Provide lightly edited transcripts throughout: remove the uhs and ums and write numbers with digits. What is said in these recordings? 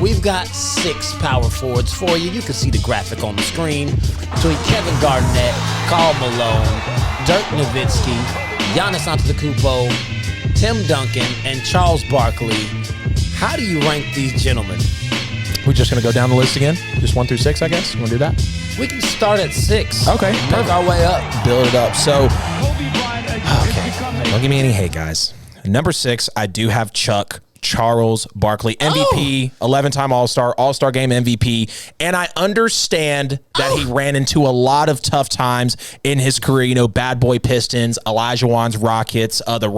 We've got 6 power forwards for you. You can see the graphic on the screen. Between Kevin Garnett, Karl Malone, Dirk Nowitzki, Giannis Antetokounmpo, Tim Duncan, and Charles Barkley. How do you rank these gentlemen? We're just going to go down the list again? Just 1 through 6, I guess? You want to do that? We can start at 6. Okay. Make our way up. Build it up. So, okay. Don't give me any hate, guys. Number 6, I do have Charles Barkley, MVP, 11-time All-Star Game MVP, and I understand that he ran into a lot of tough times in his career. You know, bad boy Pistons, Olajuwon's Rockets, the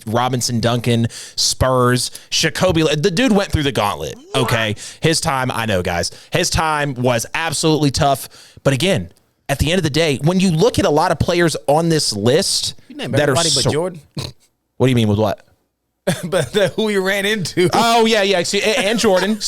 Robinson Duncan Spurs, Shakobi. The dude went through the gauntlet. Okay, his time, I know, guys, his time was absolutely tough. But again, at the end of the day, when you look at a lot of players on this list, you name everybody but Jordan. What do you mean with what? But who he ran into. Oh, yeah. And Jordan,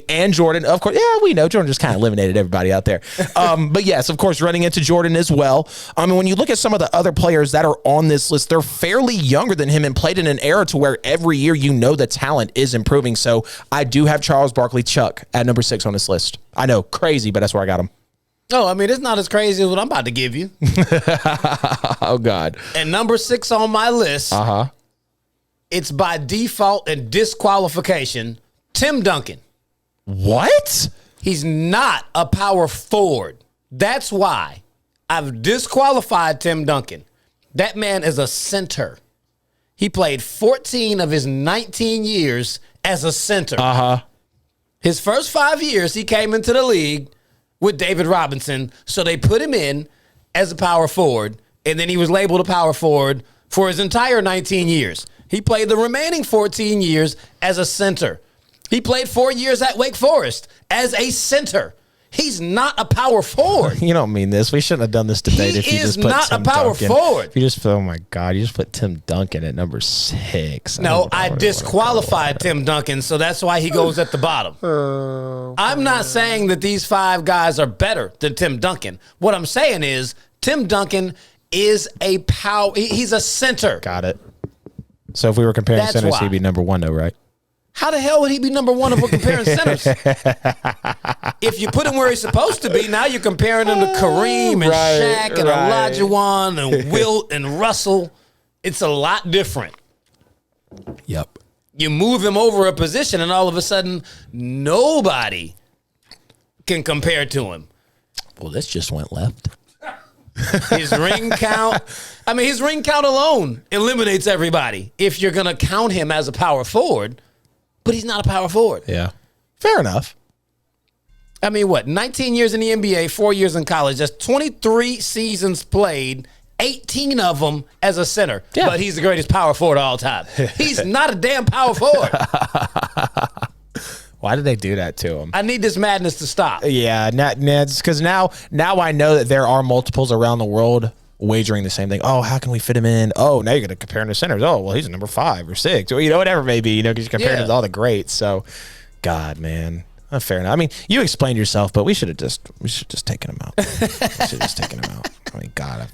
and Jordan, of course. Yeah, we know Jordan just kind of eliminated everybody out there. But yes, of course, running into Jordan as well. I mean, when you look at some of the other players that are on this list, they're fairly younger than him and played in an era to where every year you know the talent is improving. So I do have Charles Barkley, Chuck, at number 6 on this list. I know, crazy, but that's where I got him. Oh, I mean, it's not as crazy as what I'm about to give you. Oh, God. And number 6 on my list. Uh-huh. It's by default and disqualification, Tim Duncan. What? He's not a power forward. That's why I've disqualified Tim Duncan. That man is a center. He played 14 of his 19 years as a center. Uh-huh. His first 5 years, he came into the league with David Robinson, so they put him in as a power forward, and then he was labeled a power forward for his entire 19 years. He played the remaining 14 years as a center. He played 4 years at Wake Forest as a center. He's not a power forward. You don't mean this. We shouldn't have done this debate if you just put not Tim a power Duncan. forward. If you just, oh my God, you just put Tim Duncan at number 6. No, I disqualified Tim Duncan, so that's why he goes at the bottom. I'm not saying that these 5 guys are better than Tim Duncan. What I'm saying is Tim Duncan is a power. He's a center. Got it. So if we were comparing That's centers, why. he'd be number 1, though, right? How the hell would he be number 1 if we're comparing centers? If you put him where he's supposed to be, now you're comparing him to Kareem and Shaq and Olajuwon and Wilt and Russell. It's a lot different. Yep. You move him over a position, and all of a sudden, nobody can compare to him. Well, this just went left. His ring count. I mean, his ring count alone eliminates everybody if you're going to count him as a power forward, but he's not a power forward. Yeah. Fair enough. I mean, what? 19 years in the NBA, 4 years in college. That's 23 seasons played, 18 of them as a center. Yeah. But he's the greatest power forward of all time. He's not a damn power forward. Why did they do that to him? I need this madness to stop. Yeah, because now I know that there are multiples around the world wagering the same thing. Oh, how can we fit him in? Oh, now you're going to compare him to centers. Oh, well, he's a number 5 or 6, or whatever it may be. Because you're comparing him to all the greats. So, God, man, fair enough. I mean, you explained yourself, but we should have just taken him out. I mean, God,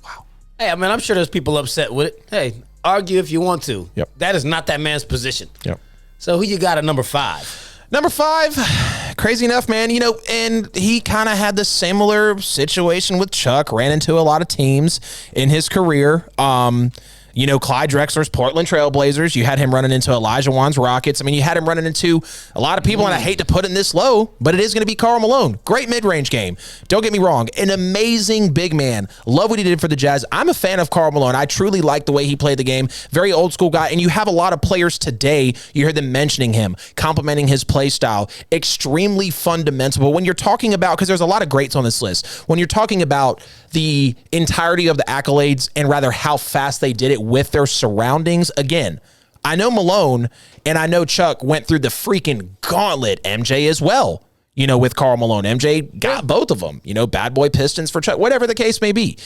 wow. Hey, I mean, I'm sure there's people upset with it. Hey, argue if you want to. Yep. That is not that man's position. Yep. So who you got at number 5? Number 5, crazy enough, man, and he kind of had the similar situation with Chuck, ran into a lot of teams in his career. Clyde Drexler's Portland Trailblazers. You had him running into Olajuwon's Rockets. I mean, you had him running into a lot of people, and I hate to put him this low, but it is going to be Karl Malone. Great mid-range game. Don't get me wrong. An amazing big man. Love what he did for the Jazz. I'm a fan of Karl Malone. I truly like the way he played the game. Very old school guy, and you have a lot of players today, you hear them mentioning him, complimenting his play style. Extremely fundamental. But when you're talking about, because there's a lot of greats on this list, when you're talking about the entirety of the accolades and rather how fast they did it with their surroundings, again, I know Malone and I know Chuck went through the freaking gauntlet. MJ as well, with Karl Malone. MJ got both of them, bad boy Pistons for Chuck, whatever the case may be.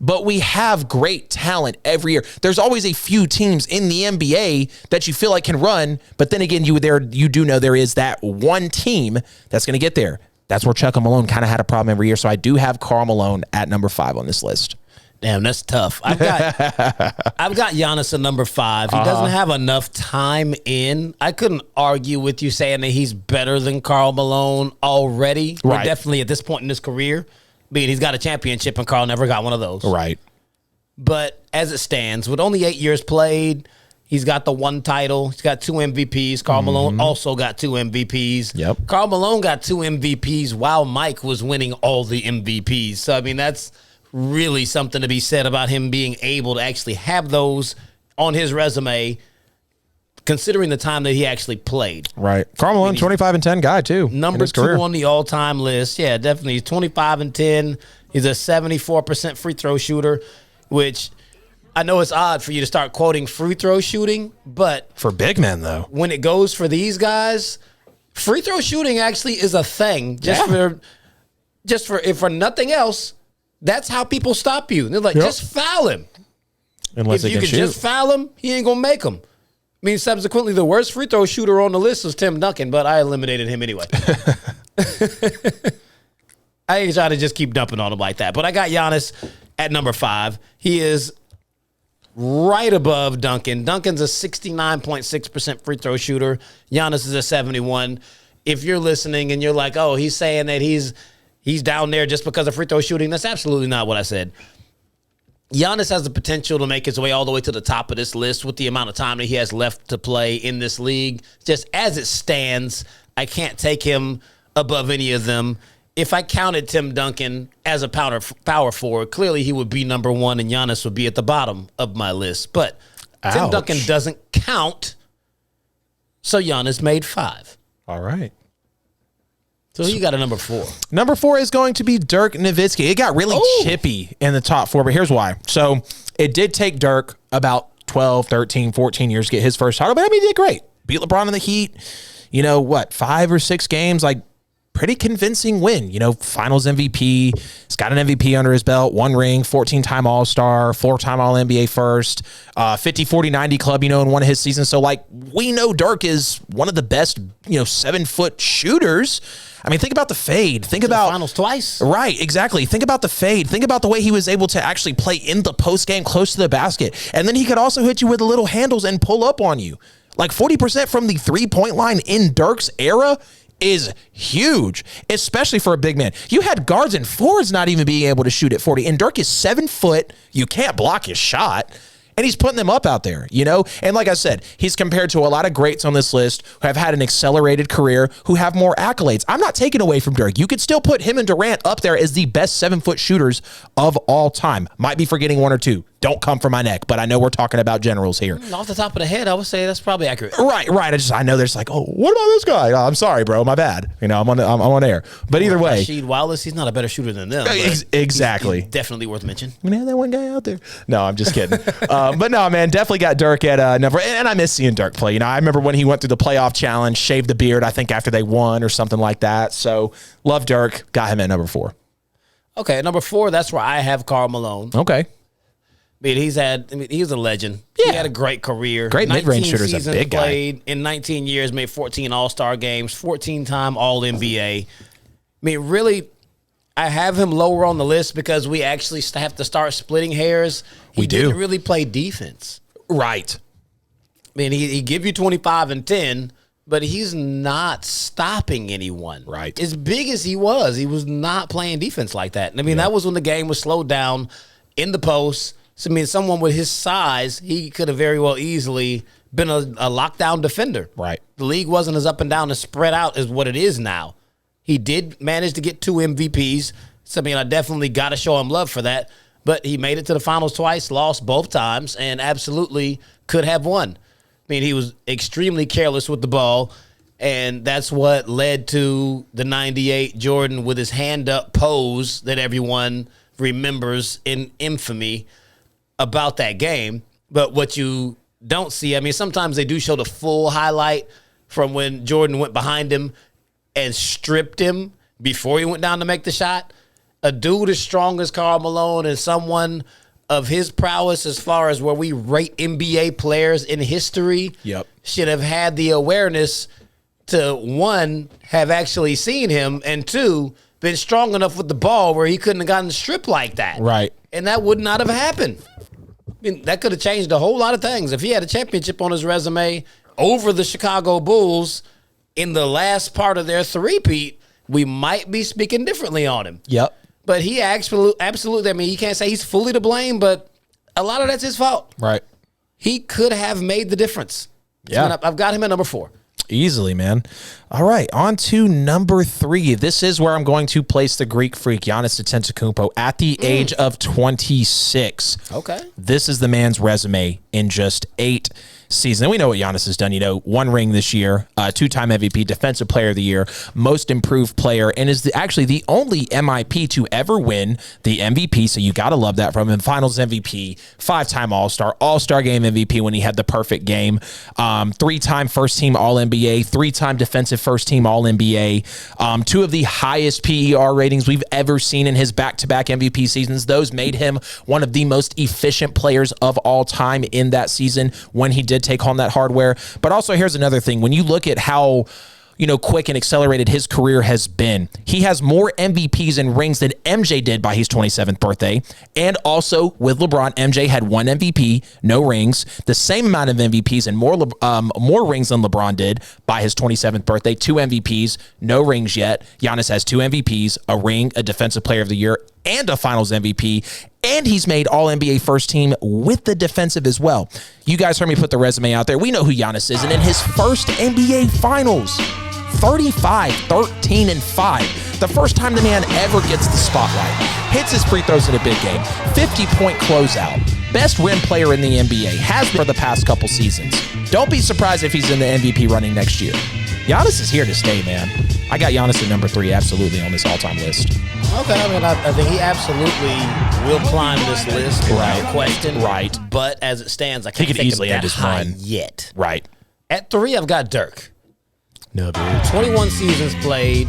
But we have great talent every year. There's always a few teams in the NBA that you feel like can run, but then again, you do know there is that one team that's going to get there. That's where Chuck and Malone kind of had a problem every year. So I do have Karl Malone at number 5 on this list. Damn, that's tough. I've got Giannis at number 5. He doesn't have enough time in. I couldn't argue with you saying that he's better than Karl Malone already. Right. Or definitely at this point in his career. Being he's got a championship and Karl never got one of those. Right. But as it stands, with only 8 years played, he's got the 1 title. He's got 2 MVPs. Karl Malone also got 2 MVPs. Yep. Karl Malone got 2 MVPs while Mike was winning all the MVPs. So, I mean, that's really something to be said about him being able to actually have those on his resume, considering the time that he actually played. Right. Karl Malone, 25-10 guy, too. Number 2 on the all-time list. Yeah, definitely. He's 25-10. He's a 74% free throw shooter, which I know it's odd for you to start quoting free throw shooting, but For big men, though. when it goes for these guys, free throw shooting actually is a thing. If for nothing else, that's how people stop you. They're like, just foul him. Unless If you can just foul him, he ain't gonna make him. I mean, subsequently, the worst free throw shooter on the list was Tim Duncan, but I eliminated him anyway. I ain't trying to just keep dumping on him like that. But I got Giannis at number 5. He is right above Duncan. Duncan's a 69.6% free throw shooter. Giannis is a 71. If you're listening and you're like, oh, he's saying that he's down there just because of free throw shooting, that's absolutely not what I said. Giannis has the potential to make his way all the way to the top of this list with the amount of time that he has left to play in this league. Just as it stands, I can't take him above any of them. If I counted Tim Duncan as a power forward, clearly he would be number 1 and Giannis would be at the bottom of my list. But Tim Duncan doesn't count, so Giannis made 5. All right. So you got a number 4. Number 4 is going to be Dirk Nowitzki. It got really chippy in the top 4, but here's why. So it did take Dirk about 12, 13, 14 years to get his first title, but I mean, he did great. Beat LeBron in the Heat. 5 or 6 games, like pretty convincing win. Finals MVP. He's got an MVP under his belt, 1 ring, 14-time All-Star, 4-time All-NBA first, 50, 40, 90 club, in one of his seasons. So, we know Dirk is one of the best, 7-foot shooters. I mean, think about the fade. Think about finals twice. Right, exactly. Think about the fade. Think about the way he was able to actually play in the post game close to the basket. And then he could also hit you with the little handles and pull up on you. 40% from the 3-point line in Dirk's era is huge, especially for a big man. You had guards and forwards not even being able to shoot at 40. And Dirk is 7 foot. You can't block his shot. And he's putting them up out there, And like I said, he's compared to a lot of greats on this list who have had an accelerated career, who have more accolades. I'm not taking away from Dirk. You could still put him and Durant up there as the best 7-foot shooters of all time. Might be forgetting 1 or 2. Don't come for my neck, but I know we're talking about generals here. Off the top of the head, I would say that's probably accurate. Right. I know there's what about this guy? Oh, I'm sorry, bro. My bad. I'm on air. But either way. Rasheed Wallace, he's not a better shooter than them. Exactly. He's definitely worth mentioning. We have that one guy out there. No, I'm just kidding. But no, man, definitely got Dirk at number. And I miss seeing Dirk play. I remember when he went through the playoff challenge, shaved the beard, I think after they won or something like that. So love Dirk. Got him at number 4. Okay, at number 4, that's where I have Karl Malone. Okay. He's a legend. Yeah. He had a great career. Great mid-range shooter, a big guy. Played in 19 years, made 14 All-Star games, 14-time All-NBA. Really, I have him lower on the list because we actually have to start splitting hairs. He didn't really play defense. Right. He give you 25 and 10, but he's not stopping anyone. Right. As big as he was not playing defense like that. That was when the game was slowed down in the post. So, someone with his size, he could have very well easily been a lockdown defender. Right. The league wasn't as up and down and spread out as what it is now. He did manage to get 2 MVPs. So, I definitely got to show him love for that. But he made it to the finals twice, lost both times, and absolutely could have won. He was extremely careless with the ball, and that's what led to the 98 Jordan with his hand up pose that everyone remembers in infamy about that game. But what you don't see, sometimes they do show the full highlight from when Jordan went behind him and stripped him before he went down to make the shot. A dude as strong as Karl Malone and someone of his prowess as far as where we rate NBA players in history should have had the awareness to, 1, have actually seen him, and 2, been strong enough with the ball where he couldn't have gotten stripped like that. Right. and that would not have happened. I mean, that could have changed a whole lot of things. If he had a championship on his resume over the Chicago Bulls in the last part of their three-peat, we might be speaking differently on him. Yep. But he absolutely, I mean, you can't say he's fully to blame, but a lot of that's his fault. Right. He could have made the difference. Yeah. So I've got him at number 4. Easily, man. All right, on to number 3. This is where I'm going to place the Greek freak, Giannis Antetokounmpo, at the age of 26. Okay. This is the man's resume in just 8 seasons. And we know what Giannis has done. 1 ring this year, 2-time MVP, Defensive Player of the Year, Most Improved Player, and is actually the only MIP to ever win the MVP. So you got to love that from him. Finals MVP, 5-time All-Star, All-Star Game MVP when he had the perfect game, 3-time First-Team All-NBA, 3-time Defensive First-Team All-NBA, 2 of the highest PER ratings we've ever seen in his back-to-back MVP seasons. Those made him one of the most efficient players of all time in that season when he did take home that hardware. But also, here's another thing. When you look at how quick and accelerated his career has been, he has more MVPs and rings than MJ did by his 27th birthday. And also with LeBron, MJ had 1 MVP, no rings, the same amount of MVPs and more rings than LeBron did by his 27th birthday, 2 MVPs, no rings yet. Giannis has 2 MVPs, a ring, a Defensive Player of the Year, and a Finals MVP, and he's made All-NBA first team with the defensive as well. You guys heard me put the resume out there. We know who Giannis is, and in his first NBA Finals, 35, 13, and 5. The first time the man ever gets the spotlight. Hits his free throws in a big game. 50-point closeout. Best rim player in the NBA. Has been for the past couple seasons. Don't be surprised if he's in the MVP running next year. Giannis is here to stay, man. I got Giannis at number 3 absolutely on this all-time list. Okay, I mean, I think he absolutely will climb this list without question. Right. But as it stands, I can't could think easily of end that his high run. yet. Right. At 3, I've got Dirk. No, dude. 21 seasons played,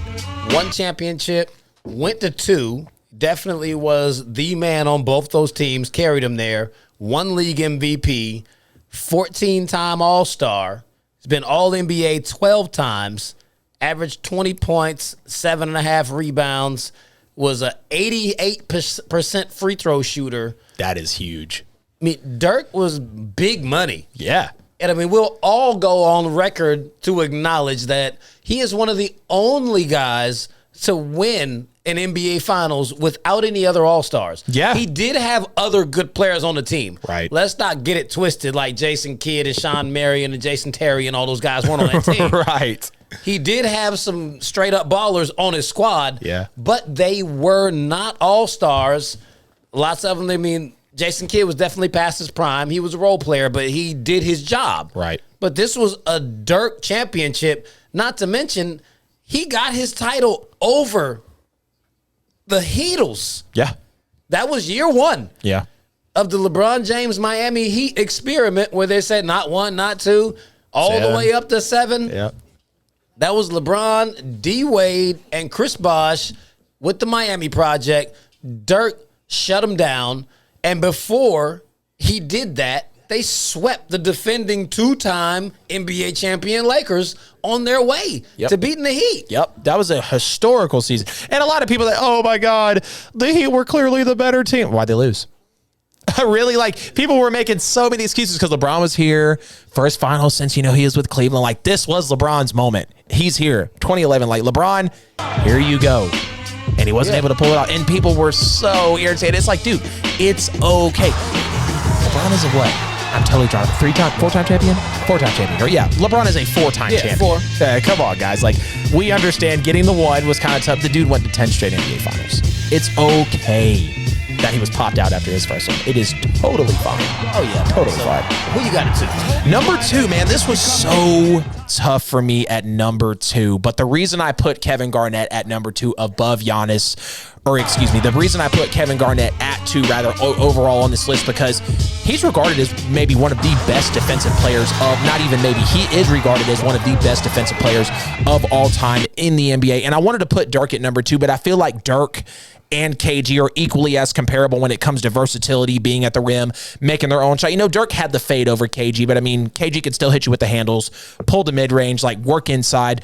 1 championship, went to 2, definitely was the man on both those teams, carried him there, 1 league MVP, 14-time All-Star, he's been All-NBA 12 times, averaged 20 points, 7.5 rebounds, was a 88% free throw shooter. That is huge. I mean, Dirk was big money. Yeah. And I mean, we'll all go on record to acknowledge that he is one of the only guys to win an NBA Finals without any other All-Stars. Yeah. He did have other good players on the team. Right. Let's not get it twisted like Jason Kidd and Sean Marion and Jason Terry and all those guys weren't on that team. Right. He did have some straight-up ballers on his squad. Yeah. But they were not All-Stars. Lots of them, I mean, Jason Kidd was definitely past his prime. He was a role player, but he did his job. Right. But this was a Dirk championship, not to mention he got his title over the Heatles. Yeah. That was year 1 Yeah. of the LeBron James Miami Heat experiment where they said not 1, not 2, all 7. the way up to 7. Yeah. That was LeBron, D. Wade, and Chris Bosh with the Miami Project. Dirk shut him down. And before he did that, they swept the defending 2-time NBA champion Lakers on their way to beating the Heat. Yep. That was a historical season. And a lot of people that, oh my God, the Heat were clearly the better team. Why'd they lose? Really, like, people were making so many excuses because LeBron was here. First final since, he was with Cleveland. Like, this was LeBron's moment. He's here. 2011, like, LeBron, here you go. And he wasn't able to pull it out. And people were so irritated. It's like, dude, it's okay. LeBron is a what? I'm totally drawing. 4-time champion? 4-time champion. Or yeah, LeBron is a 4-time champion. 4. Come on, guys. Like, we understand getting the 1 was kind of tough. The dude went to 10 straight NBA Finals. It's okay that he was popped out after his first one. It is totally fine. Oh, yeah. Totally fine. Who you got at 2? Number 2, man, this was so tough for me at number 2. But the reason I put Kevin Garnett at number 2 above Giannis, the reason I put Kevin Garnett at 2, rather, overall on this list, because he's regarded as maybe one of the best defensive players he is regarded as one of the best defensive players of all time in the NBA. And I wanted to put Dirk at number 2, but I feel like Dirk and KG are equally as comparable when it comes to versatility, being at the rim, making their own shot. Dirk had the fade over KG, but I mean, KG could still hit you with the handles, pull the mid-range, like work inside.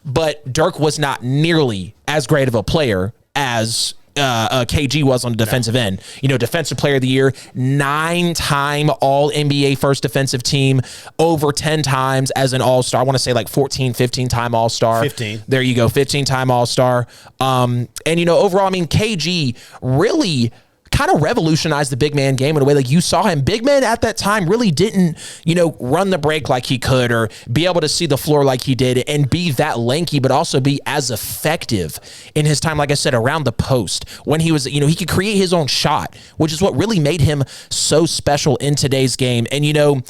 But Dirk was not nearly as great of a player as KG was on the defensive end. You know, defensive player of the year, 9-time all NBA first defensive team, over 10 times as an all-star. I want to say like 15-time all-star. 15. There you go, 15-time all-star. And, you know, overall, I mean, KG really kind of revolutionized the big man game in a way. Like, you saw him. Big men at that time really didn't, you know, run the break like he could or be able to see the floor like he did and be that lanky, but also be as effective in his time, like I said, around the post when he was, you know, he could create his own shot, which is what really made him so special in today's game. And, you know,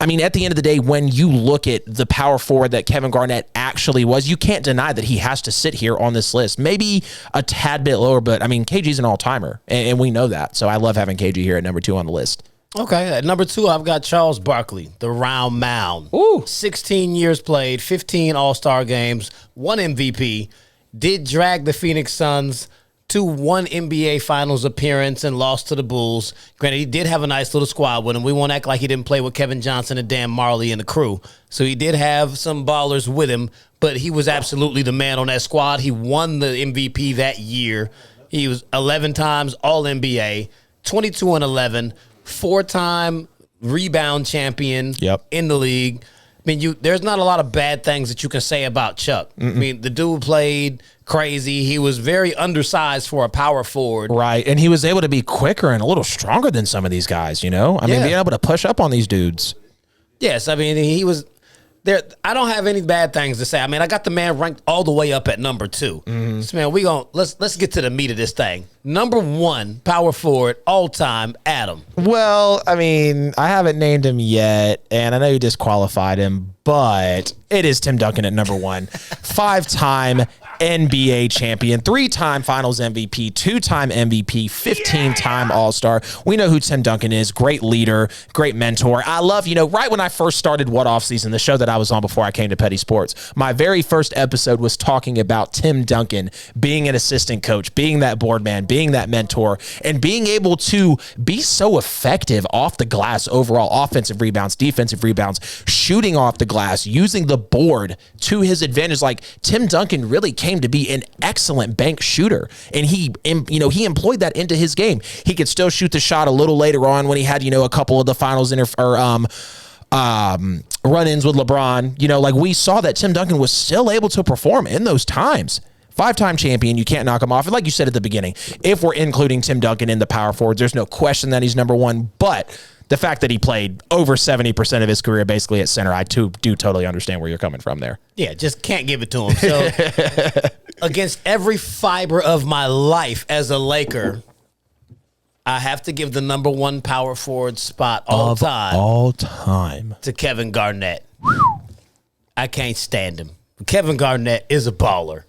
I mean, at the end of the day, when you look at the power forward that Kevin Garnett actually was, you can't deny that he has to sit here on this list. Maybe a tad bit lower, but I mean, KG's an all-timer, and we know that. So I love having KG here at number 2 on the list. Okay, at number 2, I've got Charles Barkley, the round mound. Ooh. 16 years played, 15 All-Star games, 1 MVP, did drag the Phoenix Suns to 1 NBA Finals appearance and lost to the Bulls. Granted, he did have a nice little squad with him. We won't act like he didn't play with Kevin Johnson and Dan Marley and the crew. So he did have some ballers with him, but he was absolutely the man on that squad. He won the MVP that year. He was 11 times All-NBA, 22-11, 4-time rebound champion in the league. I mean, there's not a lot of bad things that you can say about Chuck. I mean, the dude played crazy. He was very undersized for a power forward. Right, and he was able to be quicker and a little stronger than some of these guys, you know? I mean, being able to push up on these dudes. Yes, I mean, he was there. I don't have any bad things to say. I mean, I got the man ranked all the way up at number 2. So, man, let's get to the meat of this thing. Number 1, power forward, all-time, Adam. Well, I mean, I haven't named him yet, and I know you disqualified him, but it is Tim Duncan at number 1. 5-time NBA champion, 3-time Finals MVP, 2-time MVP, 15-time All-Star. We know who Tim Duncan is. Great leader, great mentor. I love, you know, right when I first started What Offseason, the show that I was on before I came to Petty Sports, my very first episode was talking about Tim Duncan being an assistant coach, being that board man, being that mentor, and being able to be so effective off the glass overall, offensive rebounds, defensive rebounds, shooting off the glass, using the board to his advantage. Like, Tim Duncan really came to be an excellent bank shooter, and he employed that into his game. He could still shoot the shot a little later on when he had, you know, a couple of the finals run-ins with LeBron. You know, like, we saw that Tim Duncan was still able to perform in those times. 5-time champion, you can't knock him off. And like you said at the beginning, if we're including Tim Duncan in the power forwards, there's no question that he's number 1. But the fact that he played over 70% of his career basically at center, I do totally understand where you're coming from there. Yeah, just can't give it to him. So, against every fiber of my life as a Laker, I have to give the number 1 power forward spot all time to Kevin Garnett. I can't stand him. Kevin Garnett is a baller.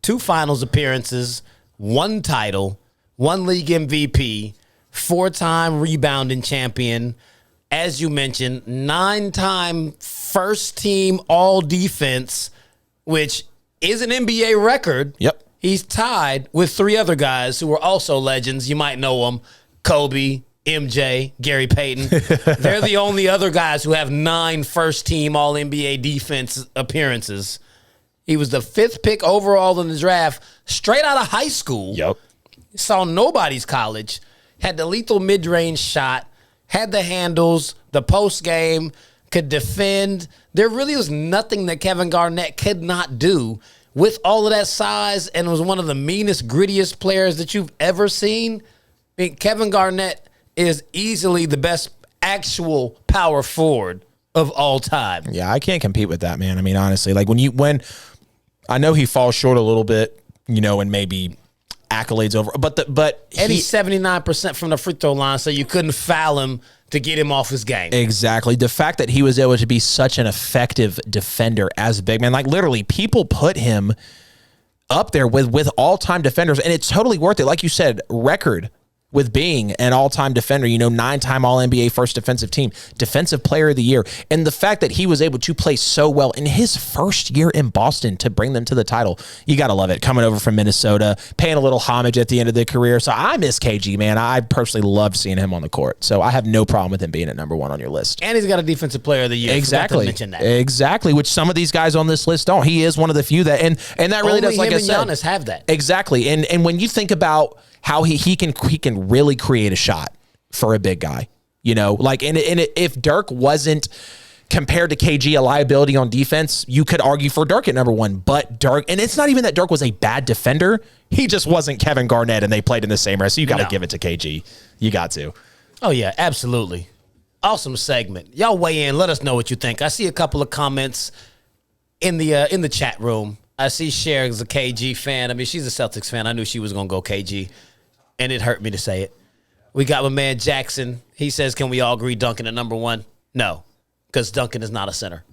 2 finals appearances, 1 title, 1 league MVP, 4-time rebounding champion. As you mentioned, 9-time first team all defense, which is an NBA record. Yep. He's tied with 3 other guys who are also legends. You might know them. Kobe, MJ, Gary Payton. They're the only other guys who have 9 first team all NBA defense appearances. He was the 5th pick overall in the draft, straight out of high school. Yep. Saw nobody's college. Had the lethal mid-range shot. Had the handles, the post game, could defend. There really was nothing that Kevin Garnett could not do with all of that size, and was one of the meanest, grittiest players that you've ever seen. I mean, Kevin Garnett is easily the best actual power forward of all time. Yeah, I can't compete with that, man. I mean, honestly, like when I know he falls short a little bit, you know, and maybe accolades over, but he's 79% from the free throw line, so you couldn't foul him to get him off his game. Exactly. The fact that he was able to be such an effective defender as a big man, like, literally people put him up there with all-time defenders, and it's totally worth it. Like you said, record with being an all-time defender, 9-time All-NBA first defensive team, defensive player of the year. And the fact that he was able to play so well in his first year in Boston to bring them to the title, you got to love it. Coming over from Minnesota, paying a little homage at the end of the career. So I miss KG, man. I personally loved seeing him on the court. So I have no problem with him being at number 1 on your list. And he's got a defensive player of the year. Exactly. Mention that. Exactly, which some of these guys on this list don't. He is one of the few that, and that really does, like I said. Giannis have that. Exactly. And when you think about how he can really create a shot for a big guy, and if Dirk wasn't compared to KG a liability on defense, you could argue for Dirk at number 1. But Dirk, and it's not even that Dirk was a bad defender, he just wasn't Kevin Garnett, and they played in the same era. So you got to give it to KG. You got to. Oh yeah, absolutely. Awesome segment. Y'all weigh in. Let us know what you think. I see a couple of comments in the chat room. I see Cher is a KG fan. I mean, she's a Celtics fan. I knew she was gonna go KG. And it hurt me to say it. We got my man Jackson. He says, can we all agree Duncan at number 1? No, because Duncan is not a center.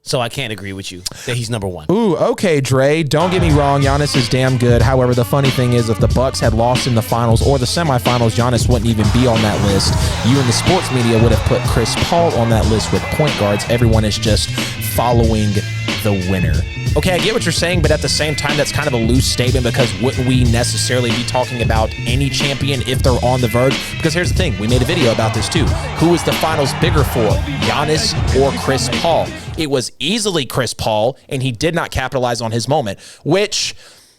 So I can't agree with you that he's number 1. Ooh, okay, Dre. Don't get me wrong. Giannis is damn good. However, the funny thing is if the Bucks had lost in the finals or the semifinals, Giannis wouldn't even be on that list. You in the sports media would have put Chris Paul on that list with point guards. Everyone is just following the winner. Okay, I get what you're saying, but at the same time, that's kind of a loose statement because wouldn't we necessarily be talking about any champion if they're on the verge? Because here's the thing. We made a video about this too. Who is the finals bigger for, Giannis or Chris Paul? It was easily Chris Paul, and he did not capitalize on his moment, which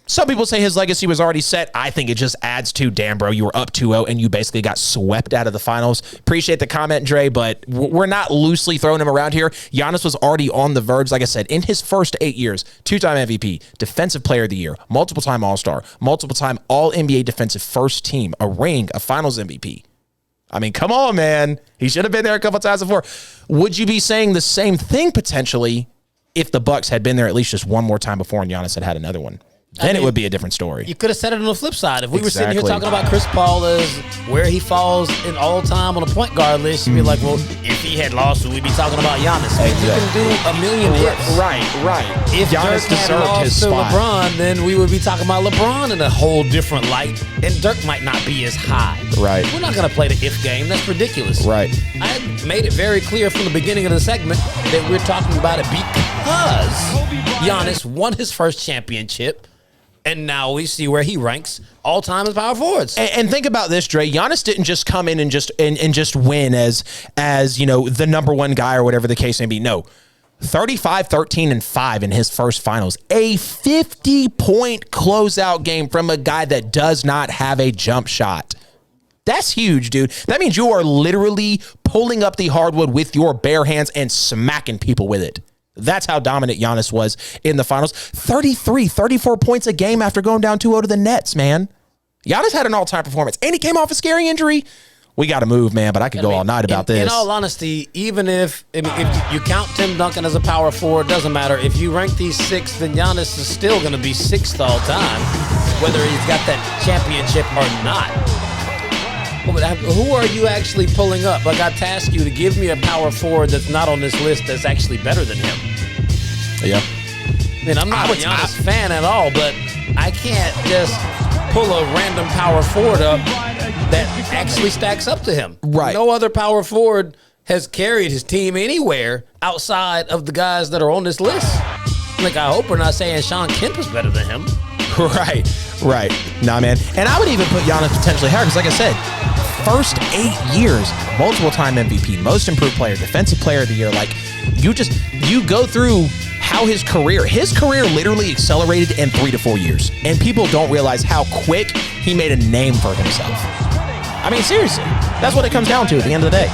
some people say his legacy was already set. I think it just adds to, damn, bro, you were up 2-0, and you basically got swept out of the finals. Appreciate the comment, Dre, but we're not loosely throwing him around here. Giannis was already on the verge, like I said, in his first 8 years, 2-time MVP, Defensive Player of the Year, multiple-time All-Star, multiple-time All-NBA Defensive First Team, a ring, a Finals MVP. I mean, come on, man. He should have been there a couple times before. Would you be saying the same thing potentially if the Bucks had been there at least just one more time before and Giannis had another one? Then it would be a different story. You could have said it on the flip side. If we were sitting here talking about Chris Paul as where he falls in all time on a point guard list, you'd be like, well, if he had lost, we'd be talking about Giannis. Exactly. You can do a million ifs. Right. If Giannis Dirk had lost to LeBron, then we would be talking about LeBron in a whole different light, and Dirk might not be as high. Right. We're not going to play the if game. That's ridiculous. Right. I made it very clear from the beginning of the segment that we're talking about it because Giannis won his first championship. And now we see where he ranks all time as power forwards. And think about this, Dre. Giannis didn't just come in and just win as the number 1 guy or whatever the case may be. No. 35, 13, and 5 in his first finals. A 50-point closeout game from a guy that does not have a jump shot. That's huge, dude. That means you are literally pulling up the hardwood with your bare hands and smacking people with it. That's how dominant Giannis was in the finals. 33, 34 points a game after going down 2-0 to the Nets, man. Giannis had an all-time performance, and he came off a scary injury. We got to move, man, but I could go all night about this. In all honesty, even if you count Tim Duncan as a power forward, doesn't matter. If you rank these 6th, then Giannis is still going to be 6th all time, whether he's got that championship or not. Who are you actually pulling up? Like, I task you to give me a power forward that's not on this list that's actually better than him. Yeah. I mean, I'm not a Giannis fan at all, but I can't just pull a random power forward up that actually stacks up to him. Right. No other power forward has carried his team anywhere outside of the guys that are on this list. Like, I hope we're not saying Sean Kemp is better than him. Right. Nah, man. And I would even put Giannis potentially higher because, like I said, first 8 years, multiple-time MVP, most improved player, defensive player of the year. Like, you go through how his career literally accelerated in 3 to 4 years. And people don't realize how quick he made a name for himself. I mean, seriously, that's what it comes down to at the end of the day.